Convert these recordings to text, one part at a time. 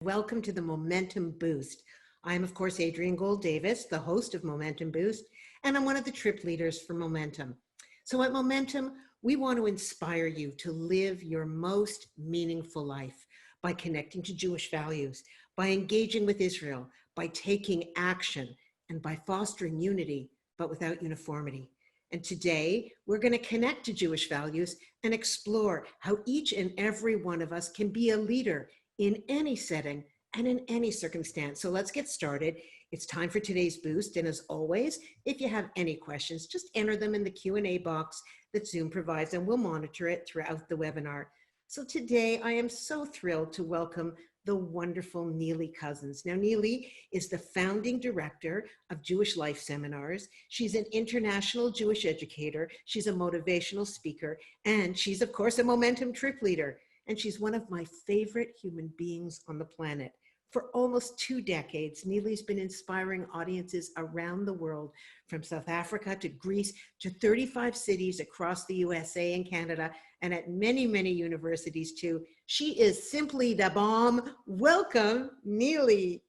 Welcome to the Momentum Boost. I'm, of course, Adrienne Gold-Davis, the host of Momentum Boost, and I'm one of the trip leaders for Momentum. So at Momentum, we want to inspire you to live your most meaningful life by connecting to Jewish values, by engaging with Israel, by taking action, and by fostering unity, but without uniformity. And today, we're going to connect to Jewish values and explore how each and every one of us can be a leader in any setting and in any circumstance. So let's get started. It's time for today's boost. And as always, if you have any questions, just enter them in the Q&A box that Zoom provides and we'll monitor it throughout the webinar. So today I am so thrilled to welcome the wonderful Nili Couzens. Now, Nili is the founding director of Jewish Life Seminars. She's an international Jewish educator. She's a motivational speaker, and she's, of course, a Momentum trip leader. And she's one of my favorite human beings on the planet. For almost 2 decades, Nili's been inspiring audiences around the world, from South Africa to Greece to 35 cities across the USA and Canada, and at many, many universities too. She is simply the bomb. Welcome, Nili.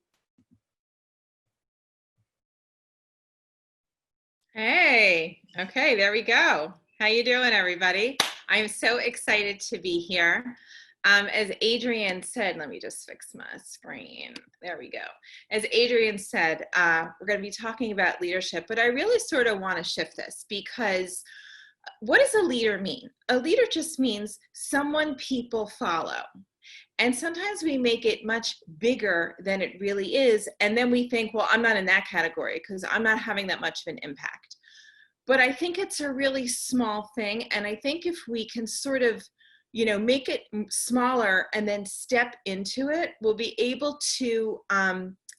Hey, okay, there we go. How you doing, everybody? I'm so excited to be here. As Adrienne said, let me just fix my screen. There we go. As Adrienne said, we're going to be talking about leadership, but I really sort of want to shift this because what does a leader mean? A leader just means someone people follow. And sometimes we make it much bigger than it really is. And then we think, well, I'm not in that category because I'm not having that much of an impact. But I think it's a really small thing. And I think if we can sort of, make it smaller and then step into it, we'll be able to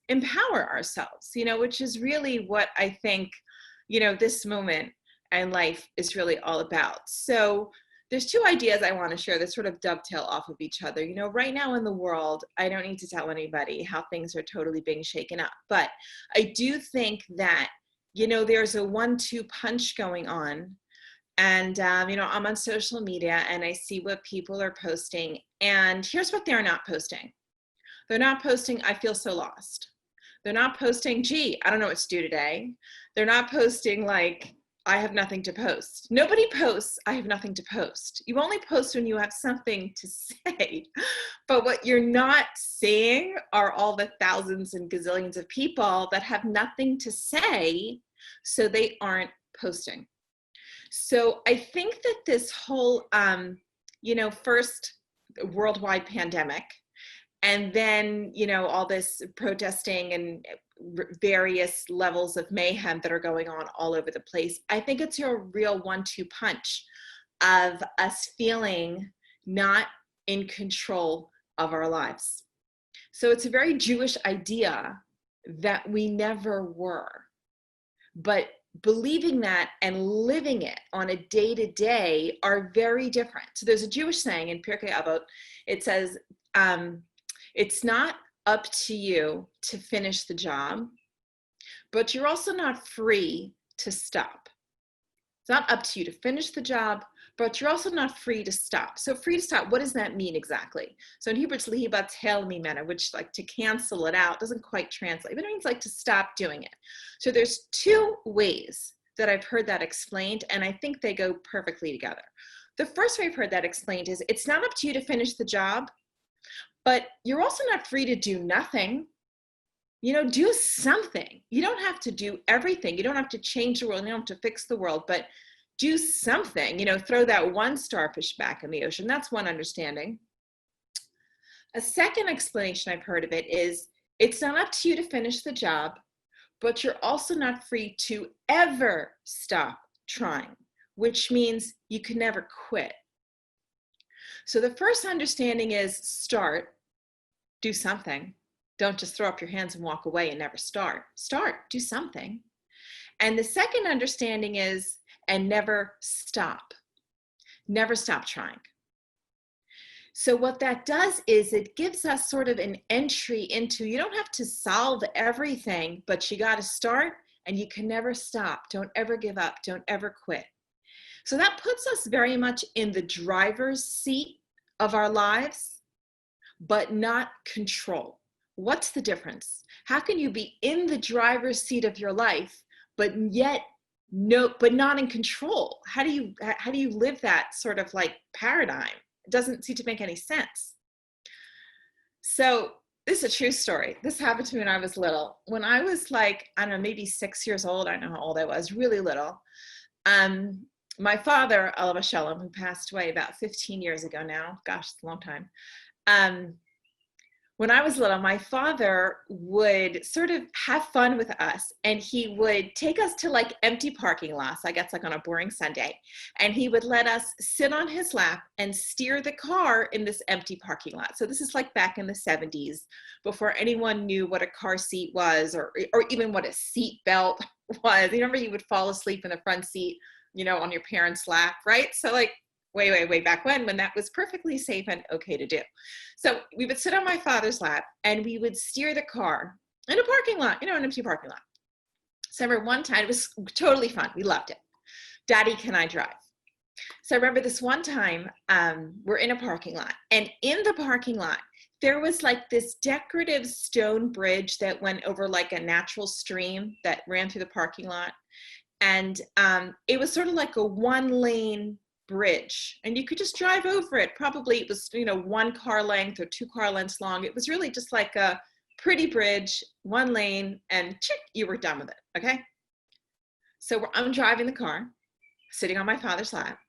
empower ourselves, which is really what I think, this moment in life is really all about. So there's 2 ideas I want to share that sort of dovetail off of each other. Right now in the world, I don't need to tell anybody how things are totally being shaken up. But I do think that, there's a 1-2 punch going on. And, I'm on social media and I see what people are posting. And here's what they're not posting. They're not posting, I feel so lost. They're not posting, gee, I don't know what to do today. They're not posting like, I have nothing to post. Nobody posts, I have nothing to post. You only post when you have something to say. But what you're not seeing are all the thousands and gazillions of people that have nothing to say, so they aren't posting. So I think that this whole, first worldwide pandemic, and then, all this protesting and various levels of mayhem that are going on all over the place, I think it's a real 1-2 punch of us feeling not in control of our lives. So it's a very Jewish idea that we never were, but believing that and living it on a day-to-day are very different. So there's a Jewish saying in Pirkei Avot, it says, it's not up to you to finish the job, but you're also not free to stop. It's not up to you to finish the job, but you're also not free to stop. So free to stop, what does that mean exactly? So in Hebrew, it's lihi batel mimena, which like to cancel it out doesn't quite translate, but it means like to stop doing it. So there's 2 ways that I've heard that explained, and I think they go perfectly together. The first way I've heard that explained is it's not up to you to finish the job, but you're also not free to do nothing. Do something. You don't have to do everything. You don't have to change the world. You don't have to fix the world, but do something, throw that 1 starfish back in the ocean. That's one understanding. A second explanation I've heard of it is it's not up to you to finish the job, but you're also not free to ever stop trying, which means you can never quit. So the first understanding is start, do something. Don't just throw up your hands and walk away and never start. Start, do something. And the second understanding is, and never stop. Never stop trying. So what that does is it gives us sort of an entry into, you don't have to solve everything, but you got to start and you can never stop. Don't ever give up. Don't ever quit. So that puts us very much in the driver's seat of our lives, but not control. what's the difference? How can you be in the driver's seat of your life, but yet but not in control? How do you live that sort of like paradigm? It doesn't seem to make any sense. So this is a true story. This happened to me when I was little. When I was like, I don't know, maybe 6 years old, I don't know how old I was, really little. My father, Oliver Shalom, who passed away about 15 years ago now, gosh, it's a long time. When I was little, my father would sort of have fun with us, and he would take us to like empty parking lots, I guess like on a boring Sunday, and he would let us sit on his lap and steer the car in this empty parking lot. So this is like back in the 70s, before anyone knew what a car seat was, or even what a seat belt was. You remember you would fall asleep in the front seat, you know, on your parents' lap, right? So like way back when that was perfectly safe and okay to do. So we would sit on my father's lap and we would steer the car in a parking lot, you know, an empty parking lot. So I remember one time, it was totally fun. We loved it. Daddy, can I drive? So I remember this one time, we're in a parking lot, and in the parking lot, there was like this decorative stone bridge that went over like a natural stream that ran through the parking lot. And it was sort of like a 1-lane bridge, and you could just drive over it. Probably it was, you know, 1 car length or 2 car lengths long. It was really just like a pretty bridge, 1 lane, and you were done with it. Okay. So I'm driving the car, sitting on my father's lap,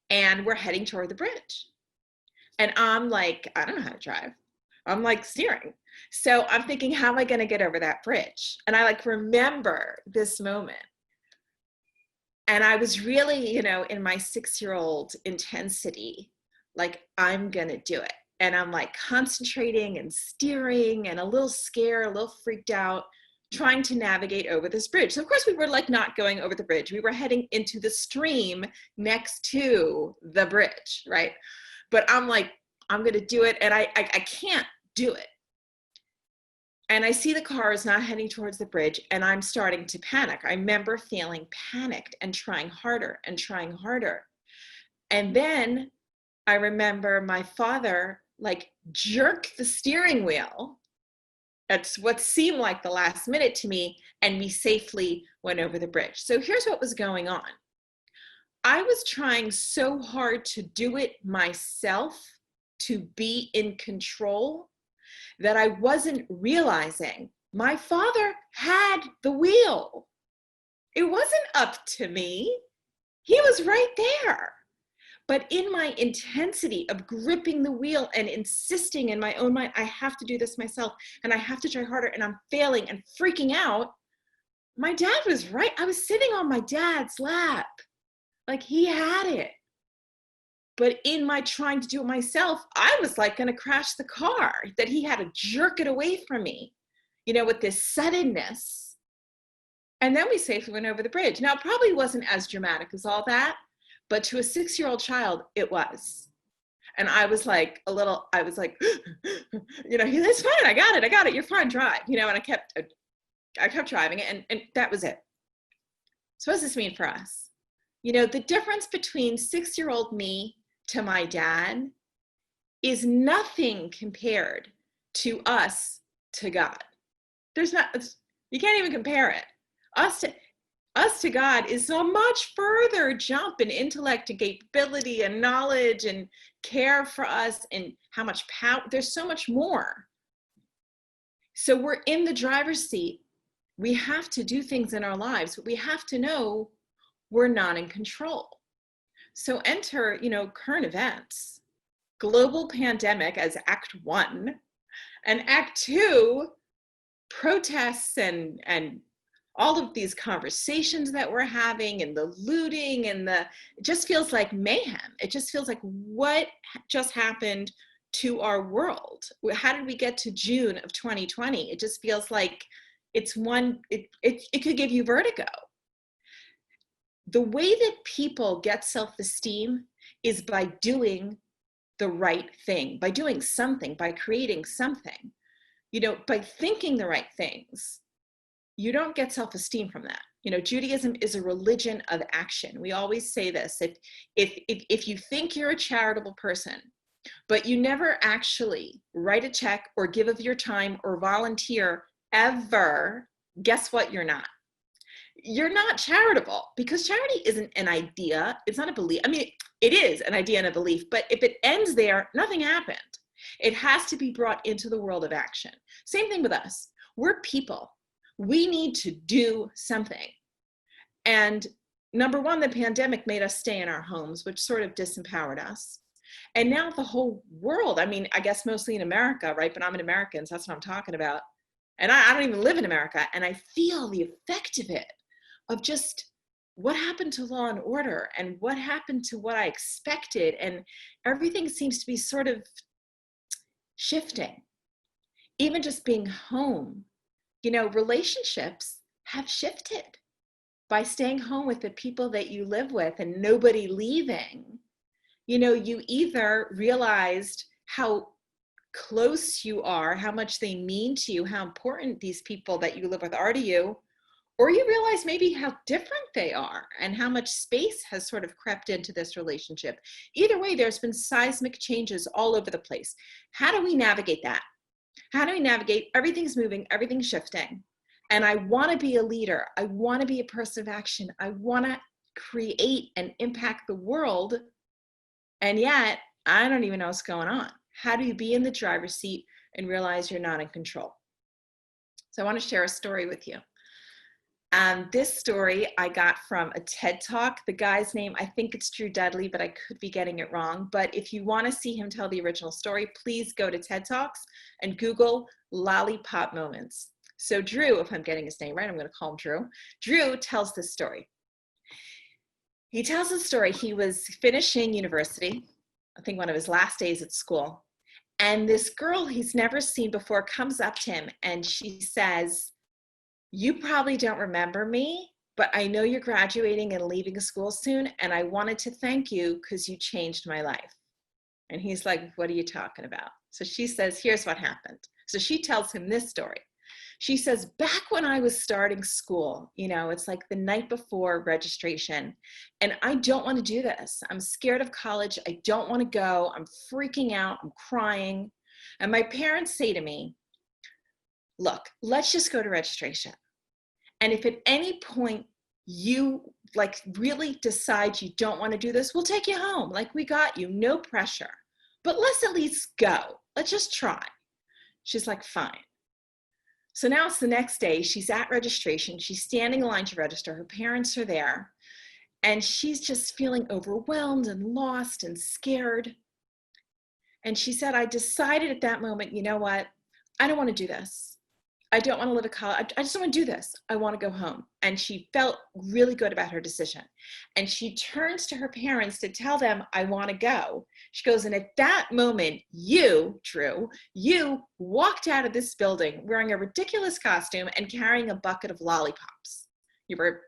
and we're heading toward the bridge. And I'm like, I don't know how to drive. I'm like steering. So I'm thinking, how am I going to get over that bridge? And I like remember this moment. And I was really, you know, in my 6-year-old intensity, like, I'm going to do it. And I'm like concentrating and steering and a little scared, a little freaked out, trying to navigate over this bridge. So of course we were like not going over the bridge. We were heading into the stream next to the bridge, right? But I'm like, I'm going to do it. And I can't do it. And I see the car is not heading towards the bridge, and I'm starting to panic. I remember feeling panicked and trying harder and trying harder. And then I remember my father like jerked the steering wheel. That's what seemed like the last minute to me, and we safely went over the bridge. So here's what was going on. I was trying so hard to do it myself, to be in control, that I wasn't realizing my father had the wheel. It wasn't up to me. He was right there. But in my intensity of gripping the wheel and insisting in my own mind, I have to do this myself, and I have to try harder, and I'm failing and freaking out, my dad was right. I was sitting on my dad's lap. Like, he had it. But in my trying to do it myself, I was like going to crash the car, that he had to jerk it away from me, you know, with this suddenness. And then we safely went over the bridge. Now, it probably wasn't as dramatic as all that, but to a 6-year-old child, it was. And I was like, you know, it's fine. I got it. You're fine. Drive, you know, and I kept driving it, and that was it. So what does this mean for us? You know, the difference between 6-year-old me to my dad is nothing compared to us to God. You can't even compare it. Us to God is a much further jump in intellect and capability and knowledge and care for us, and how much power. There's so much more. So we're in the driver's seat. We have to do things in our lives, but we have to know we're not in control. So enter, you know, current events, global pandemic as Act 1, and Act 2, protests and all of these conversations that we're having, and the looting, and it just feels like mayhem. It just feels like, what just happened to our world? How did we get to June of 2020? It just feels like it could give you vertigo. The way that people get self-esteem is by doing the right thing, by doing something, by creating something, you know, by thinking the right things. You don't get self-esteem from that. You know, Judaism is a religion of action. We always say this. If you think you're a charitable person, but you never actually write a check or give of your time or volunteer ever, guess what you're not? You're not charitable, because charity isn't an idea. It's not a belief. I mean, it is an idea and a belief, but if it ends there, nothing happened. It has to be brought into the world of action. Same thing with us. We're people. We need to do something. And number one, the pandemic made us stay in our homes, which sort of disempowered us. And now the whole world, I mean, I guess mostly in America, right? But I'm an American, so that's what I'm talking about. And I don't even live in America, and I feel the effect of it, of just what happened to law and order and what happened to what I expected. And everything seems to be sort of shifting. Even just being home, you know, relationships have shifted by staying home with the people that you live with and nobody leaving. You know, you either realized how close you are, how much they mean to you, how important these people that you live with are to you, or you realize maybe how different they are and how much space has sort of crept into this relationship. Either way, there's been seismic changes all over the place. How do we navigate that? How do we navigate? Everything's moving, everything's shifting. And I want to be a leader. I want to be a person of action. I want to create and impact the world. And yet, I don't even know what's going on. How do you be in the driver's seat and realize you're not in control? So I want to share a story with you. This story I got from a TED Talk. The guy's name, I think it's Drew Dudley, but I could be getting it wrong. But if you want to see him tell the original story, please go to TED Talks and Google Lollipop moments. So Drew, if I'm getting his name right, I'm going to call him Drew. Drew tells this story. He tells the story. He was finishing university, I think one of his last days at school. And this girl he's never seen before comes up to him and she says, "You probably don't remember me, but I know you're graduating and leaving school soon, and I wanted to thank you because you changed my life." And he's like, "What are you talking about?" So she says, "Here's what happened." So she tells him this story. She says, "Back when I was starting school, you know, it's like the night before registration, and I don't want to do this. I'm scared of college. I don't want to go. I'm freaking out. I'm crying. And my parents say to me, 'Look, let's just go to registration. And if at any point you like really decide you don't want to do this, we'll take you home. Like, we got you, no pressure. But let's at least go. Let's just try.'" She's like, "Fine." So now it's the next day. She's at registration. She's standing in line to register. Her parents are there. And she's just feeling overwhelmed and lost and scared. And she said, "I decided at that moment, you know what? I don't want to do this. I don't want to live at college. I just don't want to do this. I want to go home." And she felt really good about her decision. And she turns to her parents to tell them, "I want to go." She goes, "And at that moment, you, Drew, you walked out of this building wearing a ridiculous costume and carrying a bucket of lollipops. You were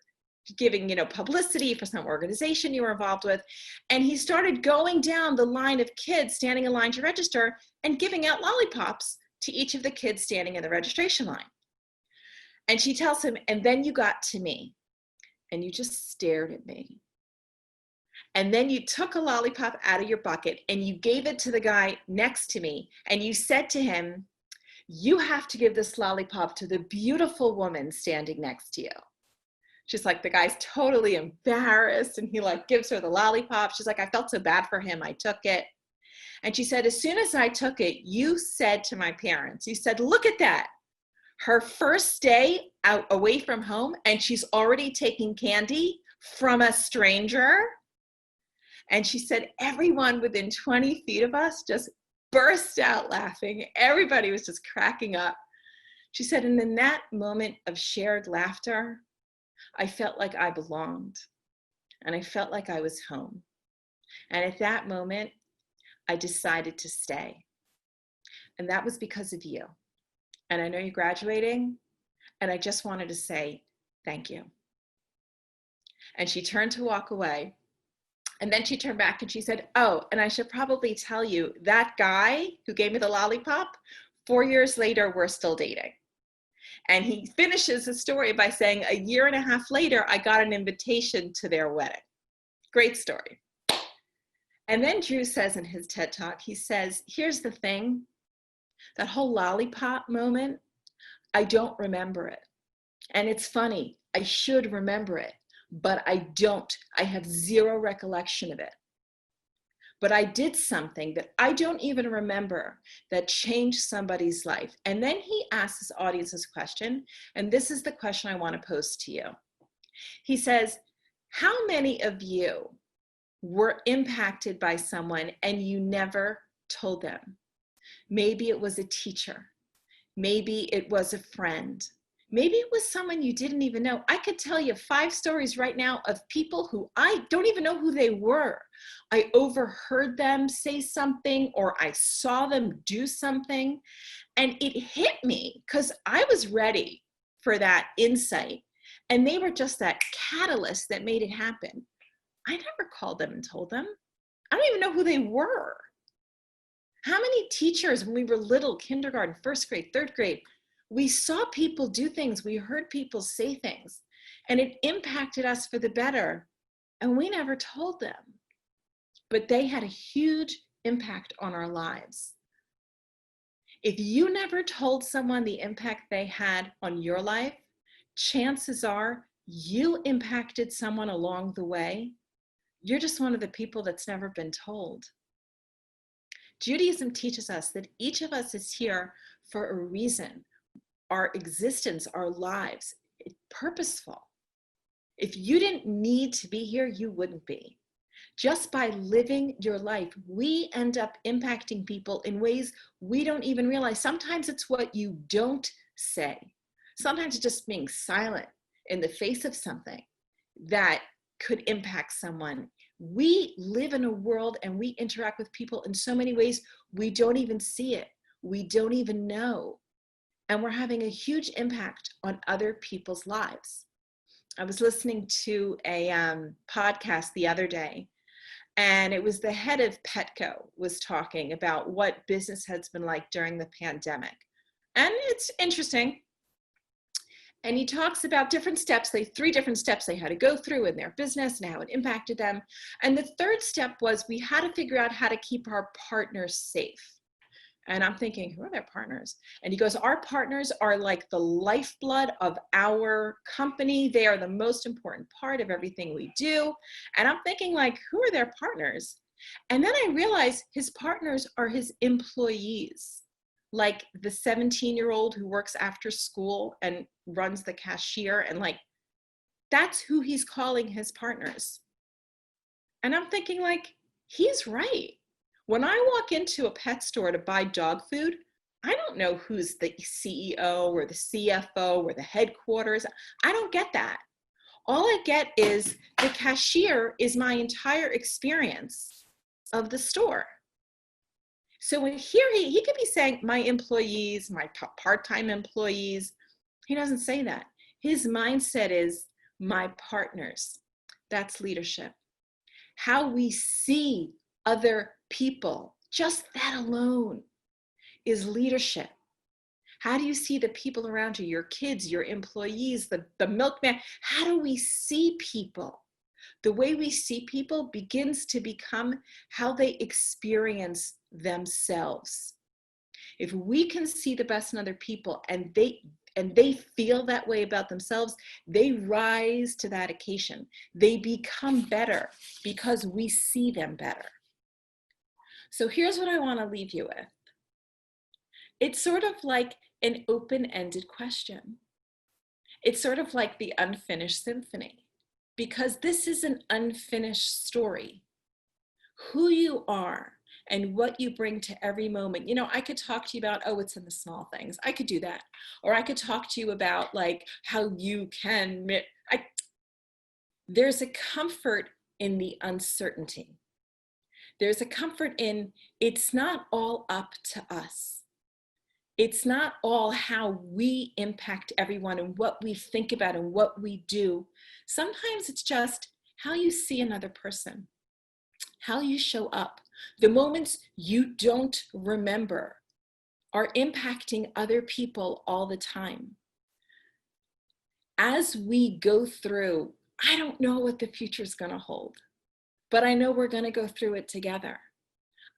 giving, you know, publicity for some organization you were involved with." And he started going down the line of kids standing in line to register and giving out lollipops to each of the kids standing in the registration line. And she tells him, "And then you got to me and you just stared at me. And then you took a lollipop out of your bucket and you gave it to the guy next to me. And you said to him, 'You have to give this lollipop to the beautiful woman standing next to you.'" She's like, the guy's totally embarrassed and he like gives her the lollipop. She's like, "I felt so bad for him. I took it." And she said, "As soon as I took it, you said to my parents, you said, 'Look at that. Her first day out away from home and she's already taking candy from a stranger.'" And she said, everyone within 20 feet of us just burst out laughing. Everybody was just cracking up. She said, "And in that moment of shared laughter, I felt like I belonged and I felt like I was home. And at that moment, I decided to stay. And that was because of you. And I know you're graduating, and I just wanted to say thank you." And she turned to walk away. And then she turned back and she said, "Oh, and I should probably tell you, that guy who gave me the lollipop, 4 years later, we're still dating." And he finishes the story by saying, "A year and a half later, I got an invitation to their wedding." Great story. And then Drew says in his TED Talk, he says, here's the thing, that whole Lollipop moment, I don't remember it. And it's funny, I should remember it, but I don't. I have zero recollection of it. But I did something that I don't even remember that changed somebody's life. And then he asks his audience this question, and this is the question I want to pose to you. He says, how many of you were impacted by someone and you never told them? Maybe it was a teacher. Maybe it was a friend. Maybe it was someone you didn't even know. I could tell you 5 stories right now of people who I don't even know who they were. I overheard them say something, or I saw them do something, and it hit me because I was ready for that insight. And they were just that catalyst that made it happen. I never called them and told them. I don't even know who they were. How many teachers when we were little, kindergarten, first grade, third grade, we saw people do things, we heard people say things, and it impacted us for the better, and we never told them. But they had a huge impact on our lives. If you never told someone the impact they had on your life, chances are you impacted someone along the way. You're just one of the people that's never been told. Judaism teaches us that each of us is here for a reason. Our existence, our lives, it's purposeful. If you didn't need to be here, you wouldn't be. Just by living your life, we end up impacting people in ways we don't even realize. Sometimes it's what you don't say. Sometimes it's just being silent in the face of something that could impact someone. We live in a world and we interact with people in so many ways we don't even see it. We don't even know. And we're having a huge impact on other people's lives. I was listening to a podcast the other day, and it was the head of Petco was talking about what business has been like during the pandemic. And it's interesting. And he talks about different steps, 3 different steps they had to go through in their business and how it impacted them. And the third step was we had to figure out how to keep our partners safe. And I'm thinking, who are their partners? And he goes, our partners are like the lifeblood of our company. They are the most important part of everything we do. And I'm thinking, like, who are their partners? And then I realized his partners are his employees, like the 17-year-old who works after school and runs the cashier. And like, that's who he's calling his partners. And I'm thinking, like, he's right. When I walk into a pet store to buy dog food, I don't know who's the CEO or the CFO or the headquarters. I don't get that. All I get is the cashier is my entire experience of the store. So when here he could be saying my employees, my part-time employees. He doesn't say that. His mindset is my partners. That's leadership. How we see other people, just that alone is leadership. How do you see the people around you, your kids, your employees, the milkman? How do we see people? The way we see people begins to become how they experience themselves. If we can see the best in other people and they feel that way about themselves, they rise to that occasion. They become better because we see them better. So here's what I want to leave you with. It's sort of like an open-ended question. It's sort of like the unfinished symphony, because this is an unfinished story. Who you are and what you bring to every moment. You know, I could talk to you about, oh, it's in the small things. I could do that. Or I could talk to you about like how you can, there's a comfort in the uncertainty. There's a comfort in it's not all up to us. It's not all how we impact everyone and what we think about and what we do. Sometimes it's just how you see another person, how you show up. The moments you don't remember are impacting other people all the time. As we go through, I don't know what the future is going to hold. but I know we're going to go through it together.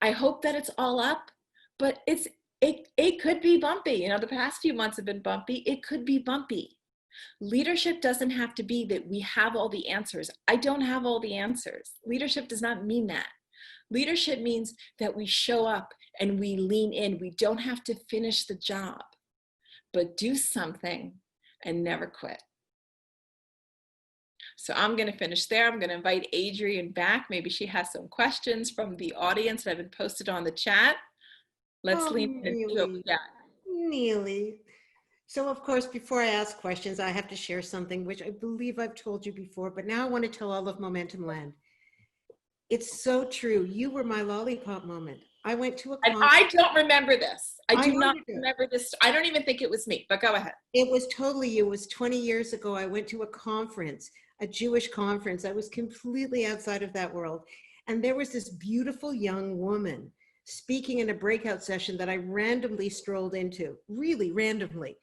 I hope that it's all up, but it could be bumpy. You know, the past few months have been bumpy. It could be bumpy. Leadership doesn't have to be that we have all the answers. I don't have all the answers. Leadership does not mean that. Leadership means that we show up and we lean in. We don't have to finish the job, but do something and never quit. So I'm going to finish there. I'm going to invite Adrienne back. Maybe she has some questions from the audience that have been posted on the chat. Let's lean in and go with that. Nili. So of course, before I ask questions, I have to share something which I believe I've told you before, but now I want to tell all of Momentum Land. It's so true. You were my lollipop moment. I went to a conference. And I don't remember this. I do not remember this. I don't even think it was me, but go ahead. It was totally you. It was 20 years ago. I went to a conference, a Jewish conference. I was completely outside of that world. And there was this beautiful young woman speaking in a breakout session that I randomly strolled into, really randomly.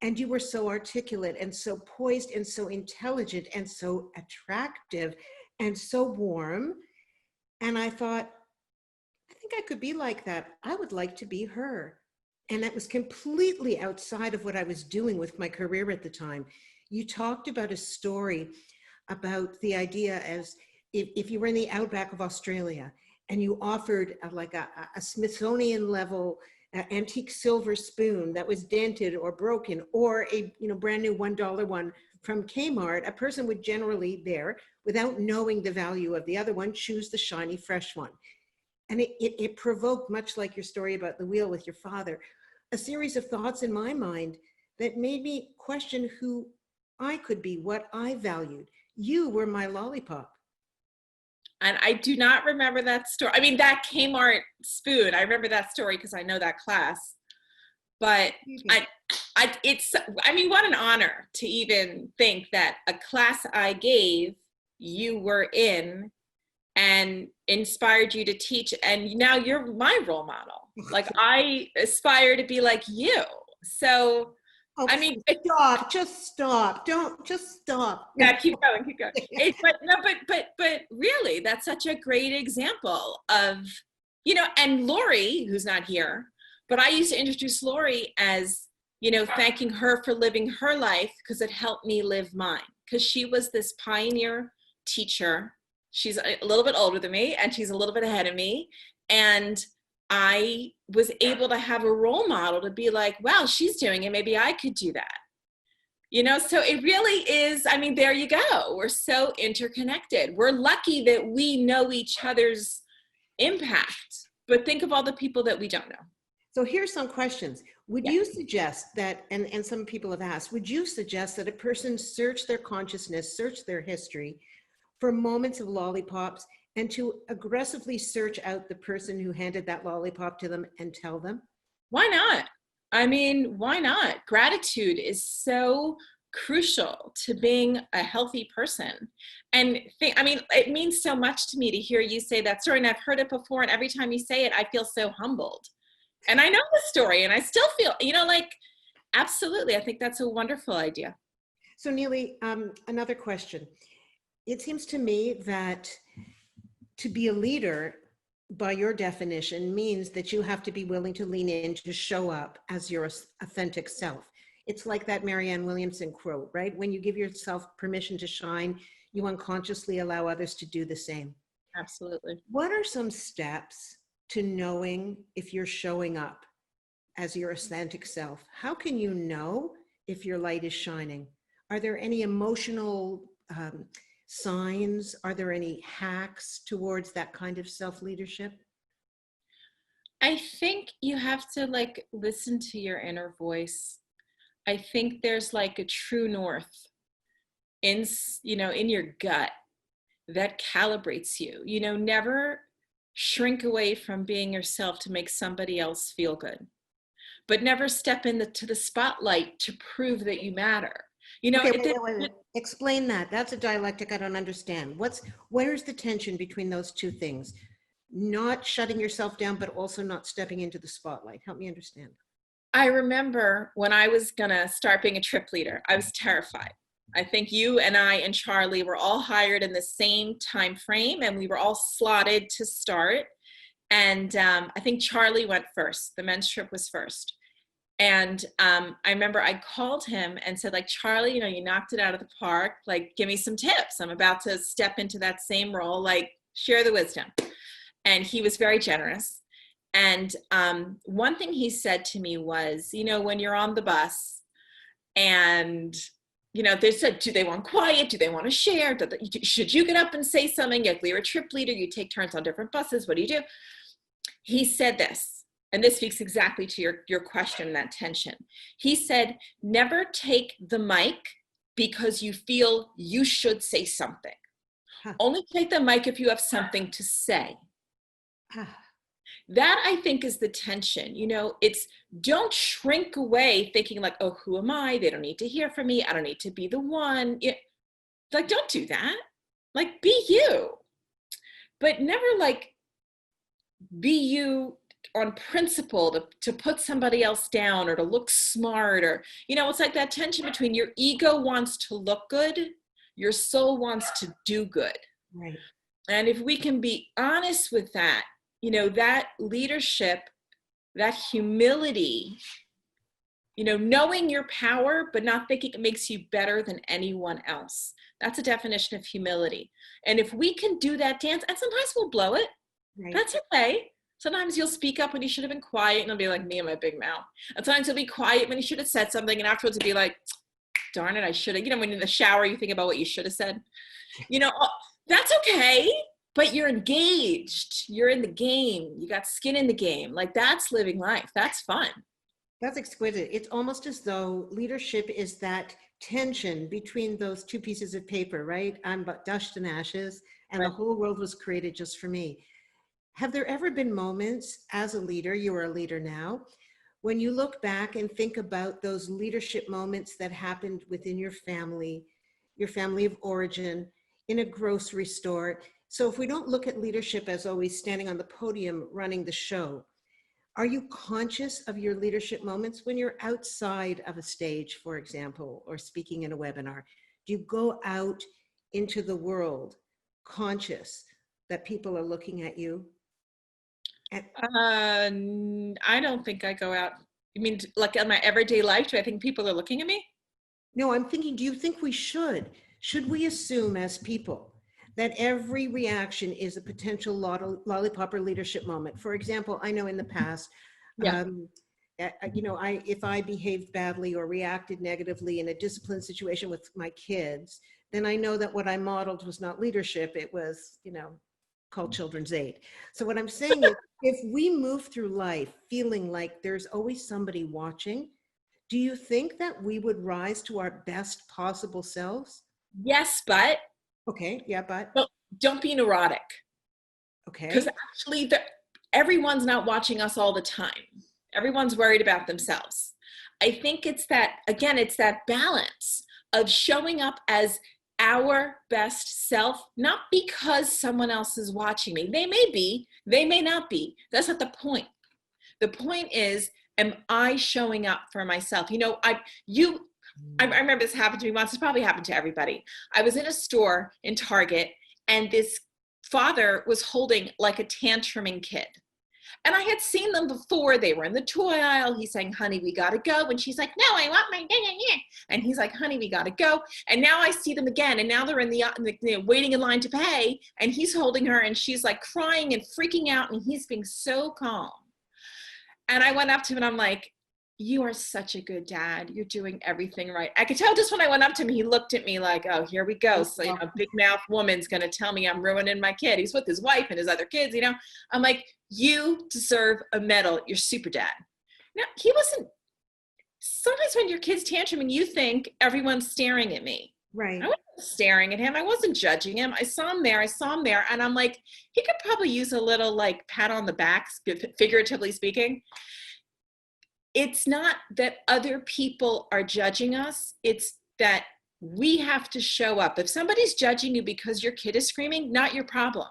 And you were so articulate and so poised and so intelligent and so attractive and so warm. And I thought, I think I could be like that. I would like to be her. And that was completely outside of what I was doing with my career at the time. You talked about a story about the idea as if you were in the outback of Australia and you offered a Smithsonian level antique silver spoon that was dented or broken, or a brand new $1 one from Kmart, a person would generally there, without knowing the value of the other one, choose the shiny fresh one. And it provoked, much like your story about the wheel with your father, a series of thoughts in my mind that made me question who I could be, what I valued. You were my lollipop. And I do not remember that story. I mean, that Kmart spoon, I remember that story because I know that class. But I mean, what an honor to even think that a class I gave, you were in and inspired you to teach. And now you're my role model. Like, I aspire to be like you. So, oh, I mean, just stop. Just stop. Yeah, keep going. But really, that's such a great example of, and Lori, who's not here, but I used to introduce Lori as, thanking her for living her life because it helped me live mine. Because she was this pioneer teacher. She's a little bit older than me and she's a little bit ahead of me. And I was able to have a role model to be like, wow, she's doing it. Maybe I could do that. So it really is, I mean, there you go. We're so interconnected. We're lucky that we know each other's impact, but think of all the people that we don't know. So here's some questions. Would you suggest that, and some people have asked, would you suggest that a person search their consciousness, search their history for moments of lollipops, and to aggressively search out the person who handed that lollipop to them and tell them? Why not? I mean, why not? Gratitude is so crucial to being a healthy person. And it means so much to me to hear you say that story. And I've heard it before. And every time you say it, I feel so humbled. And I know the story and I still feel, absolutely. I think that's a wonderful idea. So Nili, another question. It seems to me that to be a leader, by your definition, means that you have to be willing to lean in, to show up as your authentic self. It's like that Marianne Williamson quote, right? When you give yourself permission to shine, you unconsciously allow others to do the same. Absolutely. What are some steps to knowing if you're showing up as your authentic self? How can you know if your light is shining? Are there any emotional signs? Are there any hacks towards that kind of self-leadership? I think you have to listen to your inner voice. I think there's a true north in your gut that calibrates you. Never shrink away from being yourself to make somebody else feel good, but never step into the spotlight to prove that you matter. Okay, wait. Explain that. That's a dialectic I don't understand. Where's the tension between those two things? Not shutting yourself down, but also not stepping into the spotlight. Help me understand. I remember when I was gonna start being a trip leader, I was terrified. I think you and I and Charlie were all hired in the same time frame, and we were all slotted to start. And I think Charlie went first. The men's trip was first. And I remember I called him and said, like, Charlie, you know, you knocked it out of the park. Like, give me some tips. I'm about to step into that same role. Like, share the wisdom. And he was very generous. And one thing he said to me was, you know, when you're on the bus and, you know, they said, do they want quiet? Do they want to share? Should you get up and say something? If you're a trip leader, you take turns on different buses. What do you do? He said this, and this speaks exactly to your question, that tension. He said, never take the mic because you feel you should say something. Huh. Only take the mic if you have something to say. Ah. That, I think, is the tension. You know, it's don't shrink away thinking like, oh, who am I? They don't need to hear from me. I don't need to be the one. Like, don't do that. Like, be you. But never like be you on principle to put somebody else down or to look smart, or, you know, it's like that tension between your ego wants to look good, your soul wants to do good. Right. And if we can be honest with that, you know, that leadership, that humility, you know, knowing your power, but not thinking it makes you better than anyone else. That's a definition of humility. And if we can do that dance, and sometimes we'll blow it, Right. that's okay. Sometimes you'll speak up when you should have been quiet, and it'll be like me and my big mouth. And sometimes you'll be quiet when you should have said something, and afterwards it'll be like, darn it, I should have. You know, when in the shower, you think about what you should have said. You know, that's okay. But you're engaged. You're in the game. You got skin in the game. Like, that's living life. That's fun. That's exquisite. It's almost as though leadership is that tension between those two pieces of paper, right? I'm but dust and ashes, and Right. the whole world was created just for me. Have there ever been moments as a leader, you are a leader now, when you look back and think about those leadership moments that happened within your family of origin, in a grocery store? So if we don't look at leadership as always standing on the podium running the show, are you conscious of your leadership moments when you're outside of a stage, for example, or speaking in a webinar? Do you go out into the world conscious that people are looking at you? I don't think I go out. You mean like in my everyday life? Do I think people are looking at me? No, I'm thinking, do you think we should? Should we assume as people that every reaction is a potential lollipop or leadership moment? For example, I know in the past, Yeah. you know, if I behaved badly or reacted negatively in a disciplined situation with my kids, then I know that what I modeled was not leadership. It was, you know, called children's aid. So what I'm saying is, if we move through life feeling like there's always somebody watching, do you think that we would rise to our best possible selves? Yes, but Okay, yeah, but don't be neurotic, because okay, actually everyone's not watching us all the time. Everyone's worried about themselves. I think it's that, again, it's that balance of showing up as our best self, not because someone else is watching me. They may be, they may not be. That's not the point. The point is, am I showing up for myself? You know, I remember this happened to me once. It's probably happened to everybody. I was in a store in Target, and this father was holding like a tantruming kid. And I had seen them before. They were in the toy aisle. He's saying, honey, we got to go. And she's like, no, I want my, and he's like, honey, we got to go. And now I see them again. And now they're in the waiting in line to pay. And he's holding her, and she's like crying and freaking out. And he's being so calm. And I went up to him and I'm like, you are such a good dad. You're doing everything right. I could tell just when I went up to him, he looked at me like, oh, here we go. So, you know, big mouth woman's going to tell me I'm ruining my kid. He's with his wife and his other kids, you know. I'm like, you deserve a medal. You're super dad. Now, he wasn't, sometimes when your kid's tantruming, you think everyone's staring at me. right. I wasn't staring at him. I wasn't judging him. I saw him there. And I'm like, he could probably use a little like pat on the back, figuratively speaking. It's not that other people are judging us. It's that we have to show up. If somebody's judging you because your kid is screaming, not your problem,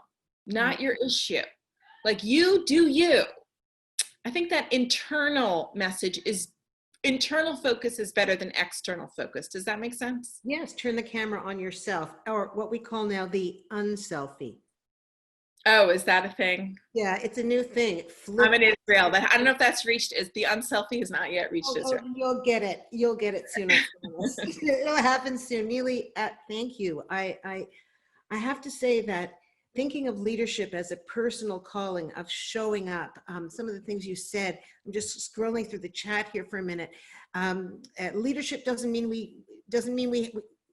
not your issue. Like, you do you. I think that internal message is internal focus is better than external focus. Does that make sense? Yes, turn the camera on yourself, or what we call now the unselfie. Oh, is that a thing? Yeah, it's a new thing. I'm in Israel, but I don't know if that's reached. Is the unselfie has not yet reached Israel? You'll get it. You'll get it soon. I promise. It'll happen soon. Nili, thank you. I have to say that thinking of leadership as a personal calling of showing up, some of the things you said, I'm just scrolling through the chat here for a minute. Leadership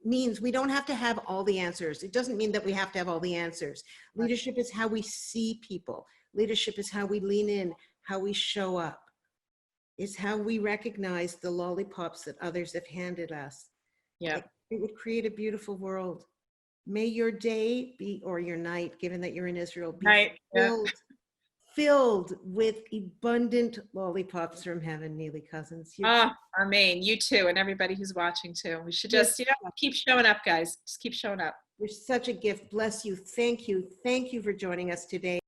means we don't have to have all the answers. It doesn't mean that we have to have all the answers. Leadership is how we see people. Leadership is how we lean in, how we show up. It's how we recognize the lollipops that others have handed us. Yeah. It would create a beautiful world. May your day be, or your night, given that you're in Israel, be filled with abundant lollipops from heaven, Nili Couzens. Amen. You too, and everybody who's watching too. We should just, keep showing up, guys. Just keep showing up. You're such a gift. Bless you. Thank you. Thank you for joining us today.